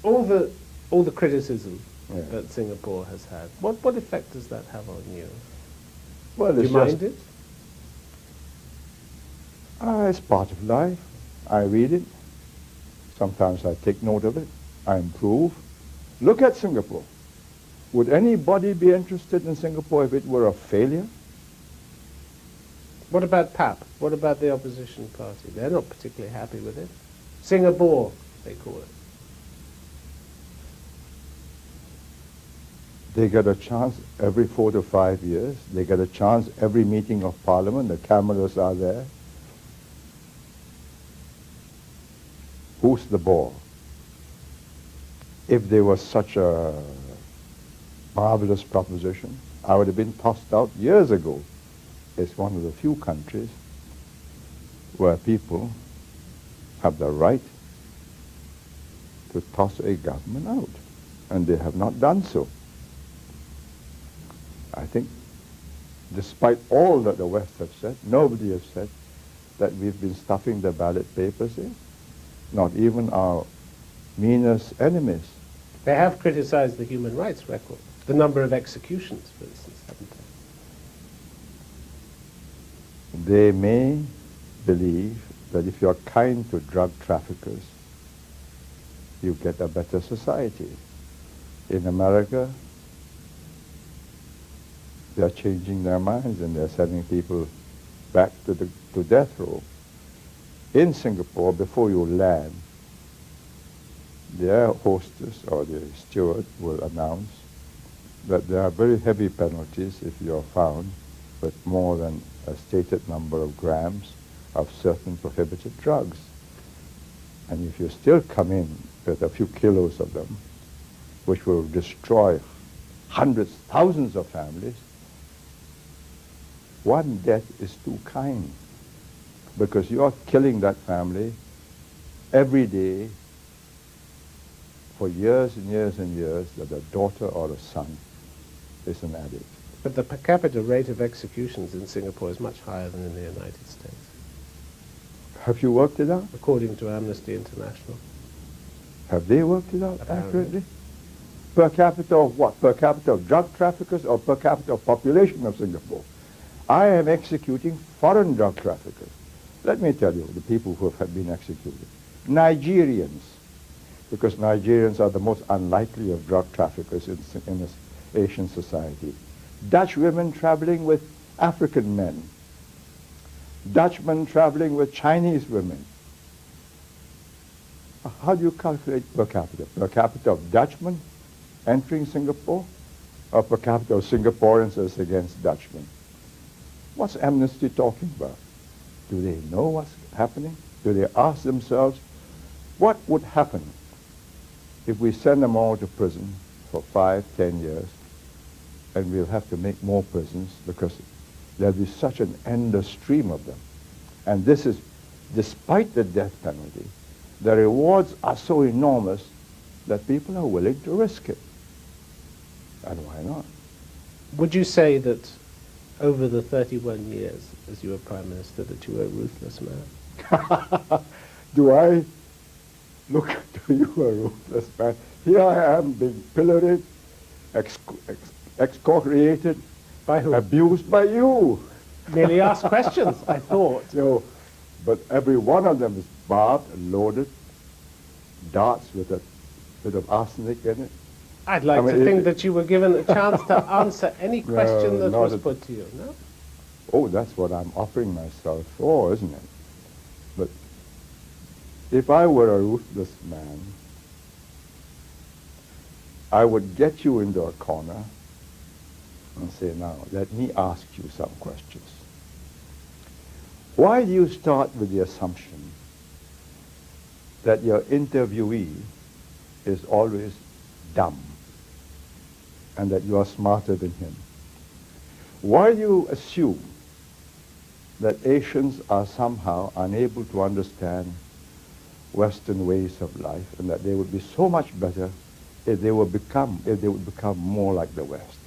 all the criticism Yeah. that Singapore has had, what effect does that have on you? Well, Do it's you mind it? It's part of life. I read it. Sometimes I take note of it. I improve. Look at Singapore. Would anybody be interested in Singapore if it were a failure? What about PAP? What about the opposition party? They're not particularly happy with it. Singapore, they call it. They get a chance every 4 to 5 years. They get a chance every meeting of Parliament. The cameras are there. Who's the ball? If there was such a marvelous proposition, I would have been tossed out years ago. It's one of the few countries where people have the right to toss a government out, and they have not done so. I think, despite all that the West have said, nobody has said that we've been stuffing the ballot papers in. Not even our meanest enemies. They have criticized the human rights record, the number of executions, for instance, haven't they? They may believe that if you're kind to drug traffickers, you get a better society. In America, they're changing their minds and they're sending people back to death row. In Singapore, before you land, their hostess or the steward will announce that there are very heavy penalties if you're found with more than a stated number of grams of certain prohibited drugs. And if you still come in with a few kilos of them, which will destroy hundreds, thousands of families, one death is too kind, because you are killing that family every day for years and years and years, that a daughter or a son is an addict. But the per capita rate of executions in Singapore is much higher than in the United States, Have you worked it out? according to Amnesty International. Have they worked it out Apparently. accurately? Per capita of what? Per capita of drug traffickers or per capita of population of Singapore? I am executing foreign drug traffickers. Let me tell you, the people who have been executed. Nigerians, because Nigerians are the most unlikely of drug traffickers in this Asian society. Dutch women traveling with African men. Dutchmen traveling with Chinese women. How do you calculate per capita? Per capita of Dutchmen entering Singapore, or per capita of Singaporeans as against Dutchmen? What's Amnesty talking about? Do they know what's happening? Do they ask themselves, what would happen if we send them all to prison for 5, 10 years, and we'll have to make more prisons because there'll be such an endless stream of them. And this is, despite the death penalty, the rewards are so enormous that people are willing to risk it. And why not? Would you say that over the 31 years as you were Prime Minister that you were a ruthless man? Do I look to you a ruthless man? Here I am being pilloried, excoriated, By who? abused by you. Merely asked questions, I thought. No, but every one of them is barbed and loaded, darts with a bit of arsenic in it. I'd like to think that you were given a chance to answer any question that not was at- put to you, no? Oh, that's what I'm offering myself for, isn't it? But if I were a ruthless man, I would get you into a corner and say, now, let me ask you some questions. Why do you start with the assumption that your interviewee is always dumb and that you are smarter than him? Why do you assume that Asians are somehow unable to understand Western ways of life and that they would be so much better if they would become more like the West?